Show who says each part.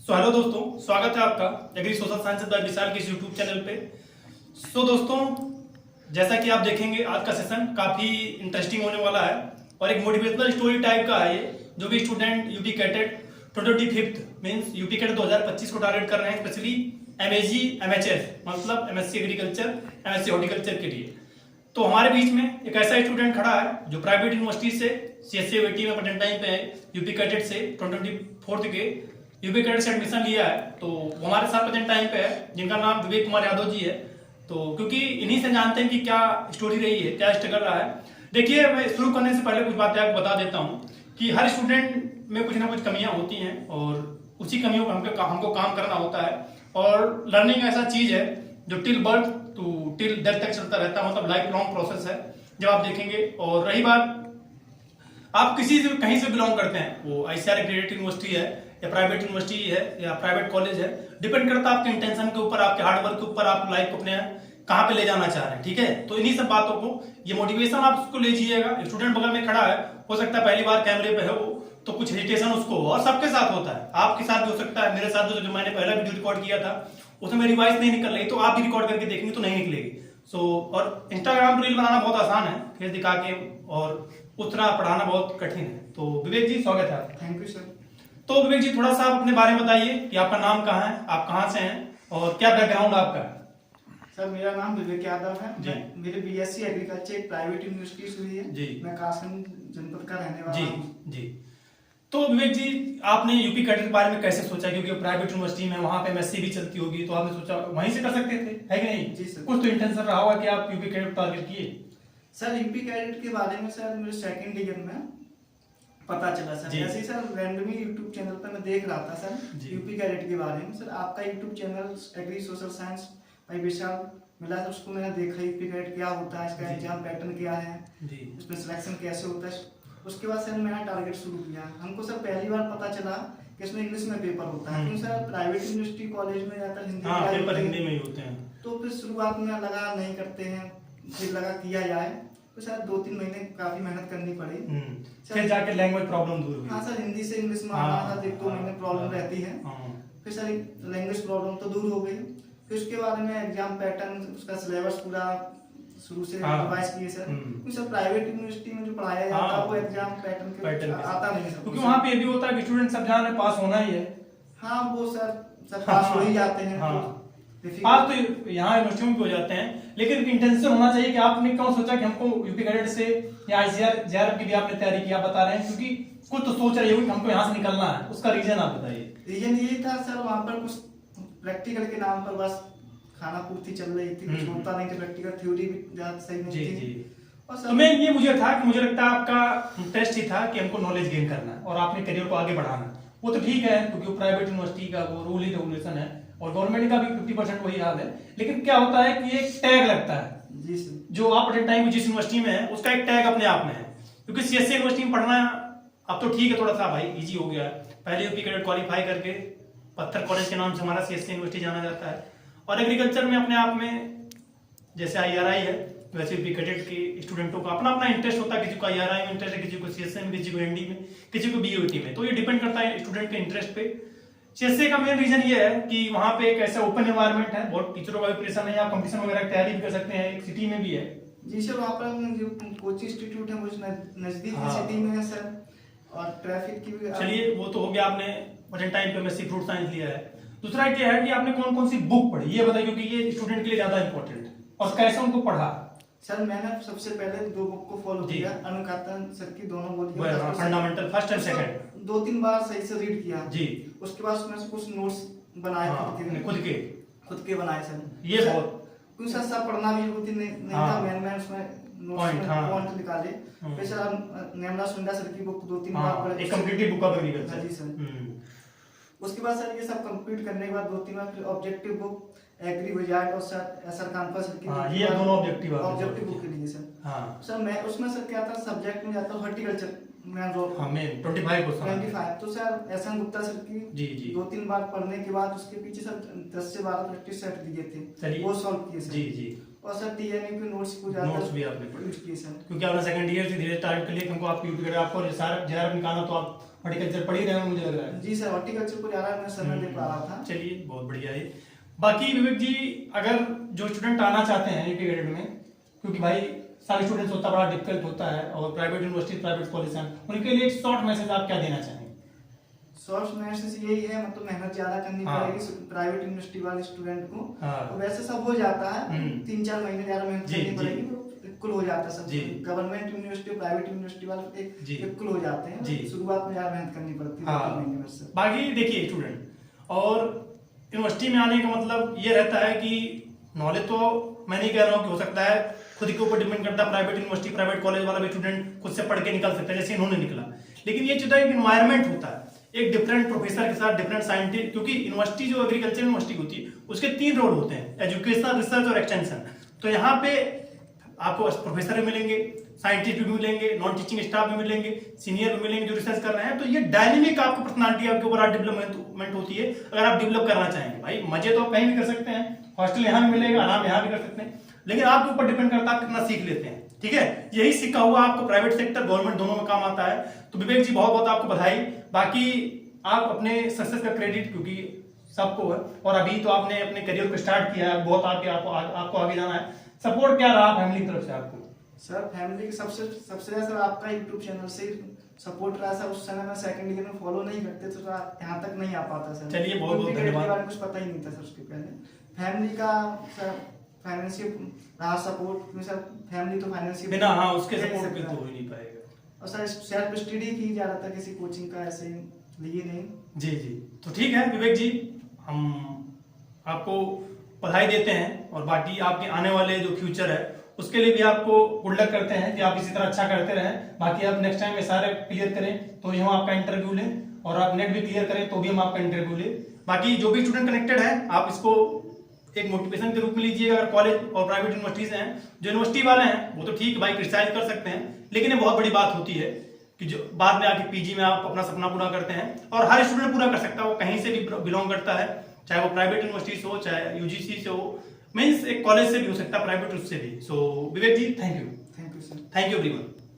Speaker 1: Hello दोस्तों, स्वागत है आपका एग्री सोशल साइंस बाय विशाल के इस यूट्यूब चैनल पे। दोस्तों, जैसा कि आप देखेंगे आज का सेशन काफी इंटरेस्टिंग होने वाला है और एक मोटिवेशनल स्टोरी टाइप का है ये। जो भी student UP CATET 25th means UP CATET 2025 को टारगेट कर रहे हैं, स्पेशली एमएसजी एमएचएस मतलब एमएससी एग्रीकल्चर एमएससी हॉर्टिकल्चर के लिए, तो हमारे बीच में एक ऐसा स्टूडेंट खड़ा है जो प्राइवेट यूनिवर्सिटी से सीएससी में प्रेजेंट टाइम पे है, यूपी कैडेट से 24th के यूपी कैडेट से एडमिशन लिया है। तो वो हमारे साथ प्रेजेंट टाइम पे है, जिनका नाम विवेक कुमार यादव जी है। तो क्योंकि इन्हीं से जानते हैं कि क्या स्टोरी रही है, क्या स्ट्रगल रहा है। देखिए, मैं शुरू करने से पहले कुछ बातें आपको बता देता हूँ कि हर स्टूडेंट में कुछ ना कुछ कमियां होती हैं और उसी कमियों पर हमको काम करना होता है। और लर्निंग ऐसा चीज है जो till birth to till death तक चलता रहता है, मतलब लाइफ लॉन्ग प्रोसेस है जब आप देखेंगे। और रही बात, आप किसी से कहीं से बिलोंग करते हैं, वो आईसीआर एक्रेडिटेड यूनिवर्सिटी है या प्राइवेट यूनिवर्सिटी है या प्राइवेट कॉलेज है, डिपेंड करता है आपके इंटेंशन के ऊपर, आपके हार्डवर्क के ऊपर, आप लाइफ को अपने कहाँ पे ले जाना चाह रहे हैं। ठीक है, तो इन्हीं सब बातों को, ये मोटिवेशन आप उसको ले जाइएगा। स्टूडेंट बगल में खड़ा है, हो सकता है पहली बार कैमरे पे है वो, तो कुछ हेजिटेशन उसको, और सबके साथ होता है, आपके साथ भी हो सकता है, मेरे साथ जो मैंने पहला वीडियो रिकॉर्ड किया था उसमें मेरी वॉइस नहीं निकल रही, तो आप भी रिकॉर्ड करके देखेंगे तो नहीं निकलेगी। और इंस्टाग्राम रील बनाना बहुत आसान है, फेस दिखा के, और उतना पढ़ाना बहुत कठिन है। तो विवेक जी, स्वागत है।
Speaker 2: Thank you sir.
Speaker 1: तो विवेक जी, थोड़ा सा आप अपने बारे में बताइए कि आपका नाम कहाँ है, आप कहाँ से हैं और क्या बैकग्राउंड आपका है।
Speaker 2: सर, मेरा नाम विवेक यादव है। मेरे बीएससी एग्रीकल्चर एक प्राइवेट यूनिवर्सिटी से हुई है जी। मैं कासगंज जनपद का रहने वाला हूँ
Speaker 1: जी। तो विवेक जी, आपने यूपी कैडेट के बारे में कैसे सोचा? क्योंकि प्राइवेट यूनिवर्सिटी में वहां पे एमएससी भी चलती होगी, तो आपने सोचा वहीं से कर सकते थे, है कि नहीं?
Speaker 2: जी सर।
Speaker 1: कुछ तो इंटेंशन रहा होगा कि आप यूपी कैडेट टारगेट किए।
Speaker 2: सर, यूपी कैडेट के बारे में सर मेरे सेकंड डिवीजन में पता चला सर। जैसे सर रैंडमली यूट्यूब चैनल पर मैं देख रहा था सर यूपी कैडेट के बारे में। सर, आपका YouTube channel agri social science by Vishal मिला, तो उसको मैंने देखा यूपी कैडेट क्या होता है, इसका एग्जाम पैटर्न क्या है, इसमें सिलेक्शन कैसे होता है। उसके बाद सर मैंने टारगेट शुरू किया। हमको सर पहली बार पता चला कि इसमें इंग्लिश में पेपर होता है, क्योंकि सर प्राइवेट यूनिवर्सिटी कॉलेज में ज्यादातर
Speaker 1: हिंदी में ही होते हैं।
Speaker 2: तो फिर शुरुआत में लगा नहीं करते हैं, फिर लगा किया जाए, तो सर 2-3 महीने काफी मेहनत करनी पड़ी।
Speaker 1: फिर जाके लैंग्वेज प्रॉब्लम दूर हुई।
Speaker 2: हाँ सर, हिंदी से इंग्लिश में आना था, 1-2 महीने प्रॉब्लम रहती है। फिर सर लैंग्वेज प्रॉब्लम तो दूर हो गई। फिर उसके बाद में एग्जाम पैटर्न, उसका सिलेबस पूरा शुरू से रिवाइज किए सर। क्योंकि सर प्राइवेट यूनिवर्सिटी में जो पढ़ाया जाता है वो एग्जाम पैटर्न के आता नहीं सर,
Speaker 1: क्योंकि वहाँ पे ये भी होता है कि स्टूडेंट सब जान रहे पास होना ही है।
Speaker 2: हाँ, वो सर सब पास हो ही जाते हैं।
Speaker 1: पास तो यहाँ यूनिवर्सिटी में भी हो जाते हैं, लेकिन इंटेंशन होना चाहिए कि आपने क्यों सोचा कि हमको यूपी कैडेट से या आईसीआर जेआरएफ की भी आपने तैयारी की, आप बता रहे हैं, क्योंकि कुछ तो सोच रही होगी कि हमको यहाँ से निकलना है, उसका रीजन आप बताइए।
Speaker 2: रीजन यही था सर, वहाँ पर कुछ प्रैक्टिकल के नाम पर बस खाना पूर्ति चल रही थी, कुछ होता नहीं था प्रैक्टिकल, थ्योरी भी ज्यादा सही नहीं थी। और
Speaker 1: तो मैं ये मुझे था कि मुझे लगता है आपका टेस्ट ही था कि हमको नॉलेज गेन करना है और आपने करियर को आगे बढ़ाना। वो तो ठीक है, क्योंकि प्राइवेट यूनिवर्सिटी का वो रूल ही रेगुलेशन है और गवर्नमेंट का भी 50% वही हाल है। लेकिन क्या होता है कि एक टैग लगता है
Speaker 2: जी सर,
Speaker 1: जो आप अपने टाइम जिस यूनिवर्सिटी में है उसका एक टैग अपने आप में है। क्योंकि सीएससी यूनिवर्सिटी में पढ़ना अब तो ठीक है, थोड़ा सा भाई इजी हो गया है। पहले यूपी कैडेट क्वालिफाई करके पत्थर कॉलेज के नाम से हमारा सीएससी यूनिवर्सिटी जाना जाता है। और एग्रीकल्चर में अपने आप में जैसे आईआरआई है, वैसे भी कैडेट के स्टूडेंटों का अपना अपना इंटरेस्ट होता है। किसी को आईआरआई में इंटरेस्ट है, किसी को सीएससी में, किसी को एनडी में, किसी को बीओटी में। तो ये डिपेंड करता है स्टूडेंट के इंटरेस्ट पे। सीएससी का मेन रीजन ये है कि वहाँ पे एक ऐसा ओपन एनवायरनमेंट है, बहुत टीचरों का भी प्रेशर है, आप कंपटीशन वगैरह की तैयारी भी कर सकते हैं, एक सिटी में भी है।
Speaker 2: जी सर, वहाँ पर जो कोचिंग इंस्टीट्यूट है वो नजदीक सिटी में है सर, और ट्रैफिक की भी।
Speaker 1: चलिए, वो तो हो गया, आपने प्रेजेंट टाइम पे एमएससी फ्रूट साइंस लिया है। दूसरा क्या है कि आपने कौन कौन सी बुक पढ़ी, ये बताइए, क्योंकि ये स्टूडेंट के लिए ज्यादा इंपॉर्टेंट है, और कैसे उनको पढ़ा।
Speaker 2: सर, मैंने सबसे पहले 2 बुक को फॉलो किया, अनुकातन सर की दोनों बोली,
Speaker 1: फंडामेंटल फर्स्ट एंड सेकंड,
Speaker 2: 2-3 बार सही से रीड किया
Speaker 1: जी।
Speaker 2: उसके बाद उसमें से कुछ नोट्स बनाए, खुद के बनाए सर।
Speaker 1: ये बहुत
Speaker 2: कुछ सर पढ़ना भी जरूरी नहीं था, मैंने उसमें पॉइंट निकाले। फिर सर नेमला सुंडा सर की बुक 2-3 बार पढ़ी,
Speaker 1: एक कंप्लीट बुक ऑफ एग्रीकल्चर।
Speaker 2: जी सर। उसके बाद सर ये सब कंप्लीट करने के बाद 2-3 बार फिर ऑब्जेक्टिव बुक एग्री विजार्ड और सर कानपुर सर की,
Speaker 1: ये दोनों ऑब्जेक्टिव
Speaker 2: बुक के लिए सर।
Speaker 1: हाँ
Speaker 2: सर, मैं उसमें सर क्या था, सब्जेक्ट में जाता हॉर्टिकल्चर में
Speaker 1: 25।
Speaker 2: तो सर एसएन गुप्ता सर की
Speaker 1: जी
Speaker 2: 2-3 बार पढ़ने के बाद उसके पीछे सर 10 से 12 प्रैक्टिस सेट दिए थे, वो सॉल्व किए सर।
Speaker 1: जी।
Speaker 2: और सर टीएनए के नोट्स को
Speaker 1: नोट्स भी आपने
Speaker 2: यूज किए सर,
Speaker 1: क्योंकि आपने सेकंड ईयर से धीरे स्टार्ट कर लिया, क्योंकि आप यूपी कैडेट आपको जेआरएफ निकालना, तो आप हॉर्टिकल्चर पढ़ ही रहे हैं मुझे लग रहा है।
Speaker 2: जी सर, हॉर्टिकल्चर को ज्यादा मैं समय दे पा रहा था।
Speaker 1: चलिए बहुत बढ़िया है। बाकी विवेक जी, अगर जो स्टूडेंट आना चाहते हैं यूपी कैडेट में, क्योंकि भाई सारे स्टूडेंट्स होता बड़ा डिफिकल्ट होता है और प्राइवेट यूनिवर्सिटी प्राइवेट कॉलेज हैं, उनके लिए एक शॉर्ट मैसेज आप क्या देना चाहेंगे?
Speaker 2: शॉर्ट मैसेज यही है, मतलब मेहनत ज्यादा करनी पड़ेगी प्राइवेट यूनिवर्सिटी वाले स्टूडेंट को। तो वैसे सब हो जाता है, 3-4 महीने ज्यादा मेहनत करनी पड़ेगी तो इक्वल हो जाता है सब। गवर्नमेंट यूनिवर्सिटी और प्राइवेट यूनिवर्सिटी वाले इक्वल हो जाते हैं। शुरुआत में ज्यादा मेहनत करनी पड़ती है।
Speaker 1: बाकी देखिए स्टूडेंट, और यूनिवर्सिटी में आने का मतलब ये रहता है कि नॉलेज तो मैं नहीं कह रहा हूँ कि हो सकता है खुद के ऊपर डिपेंड करता है, प्राइवेट यूनिवर्सिटी प्राइवेट कॉलेज वाला भी स्टूडेंट खुद से पढ़ के निकल सकता है जैसे इन्होंने निकला। लेकिन ये जो एक इन्वायरमेंट होता है, एक डिफरेंट प्रोफेसर के साथ डिफरेंट साइंटिस्ट, क्योंकि यूनिवर्सिटी जो एग्रीकल्चर यूनिवर्सिटी होती है उसके 3 रोल होते हैं, एजुकेशन, रिसर्च और एक्सटेंशन। तो यहाँ पे आपको प्रोफेसर भी मिलेंगे, साइंटिस्ट भी मिलेंगे, नॉन टीचिंग स्टाफ भी मिलेंगे, सीनियर भी मिलेंगे जो रिसर्च कर रहे हैं। तो ये डायनेमिक आपको पर्सनालिटी आपके ऊपर डेवलपमेंट होती है। अगर आप डेवलप करना चाहेंगे, भाई मजे तो आप कहीं भी कर सकते हैं, हॉस्टल यहाँ भी मिलेगा, आराम यहाँ भी कर सकते हैं, लेकिन आपके ऊपर डिपेंड करता है आप कितना सीख लेते हैं। ठीक है, यही सीखा हुआ आपको प्राइवेट सेक्टर गवर्नमेंट दोनों में काम आता है। तो विवेक जी बहुत बहुत आपको बधाई। बाकी आप अपने सक्सेस का क्रेडिट क्योंकि सबको है, और अभी तो आपने अपने करियर को स्टार्ट किया है, बहुत आपको आगे जाना है। सपोर्ट क्या रहा फैमिली की तरफ से आपको?
Speaker 2: सर फैमिली की सबसे ज्यादा आपका यूट्यूब चैनल से सपोर्ट रहा सर। उस समय मैं सेकंड ईयर में फॉलो नहीं करते तो यहाँ तक नहीं आ पाता सर।
Speaker 1: चलिए बहुत बहुत धन्यवाद।
Speaker 2: कुछ पता ही नहीं था सर उसके पहले। फैमिली का सर फाइनेंशियल रहा सपोर्ट, सर फैमिली तो फाइनेंशियल
Speaker 1: बिना उसके सपोर्ट के तो हो ही नहीं पाएगा।
Speaker 2: और सर सेल्फ स्टडी की ज्यादातर किसी कोचिंग का ऐसे लिए नहीं।
Speaker 1: जी जी, तो ठीक है विवेक जी, हम आपको बधाई देते हैं और बाकी आपके आने वाले जो फ्यूचर है उसके लिए भी आपको गुड लक करते हैं कि आप इसी तरह अच्छा करते रहें। बाकी आप नेक्स्ट टाइम में सारे क्लियर करें तो ही हम आपका इंटरव्यू लें, और आप नेट भी क्लियर करें तो भी हम आपका इंटरव्यू लें। बाकी जो भी स्टूडेंट कनेक्टेड है आप इसको एक मोटिवेशन के रूप में लीजिएगा। अगर कॉलेज और प्राइवेट यूनिवर्सिटीज हैं, जो यूनिवर्सिटी वाले हैं वो तो ठीक भाई क्रिटिसाइज कर सकते हैं, लेकिन ये बहुत बड़ी बात होती है कि जो बाद में आके पीजी में आप अपना सपना पूरा करते हैं, और हर स्टूडेंट पूरा कर सकता है, वो कहीं से भी बिलोंग करता है, चाहे वो प्राइवेट यूनिवर्सिटी से हो, चाहे यूजीसी से हो, मीन्स एक कॉलेज से भी हो सकता है, प्राइवेट उससे भी। So Vivek ji thank you
Speaker 2: sir,
Speaker 1: thank you everyone.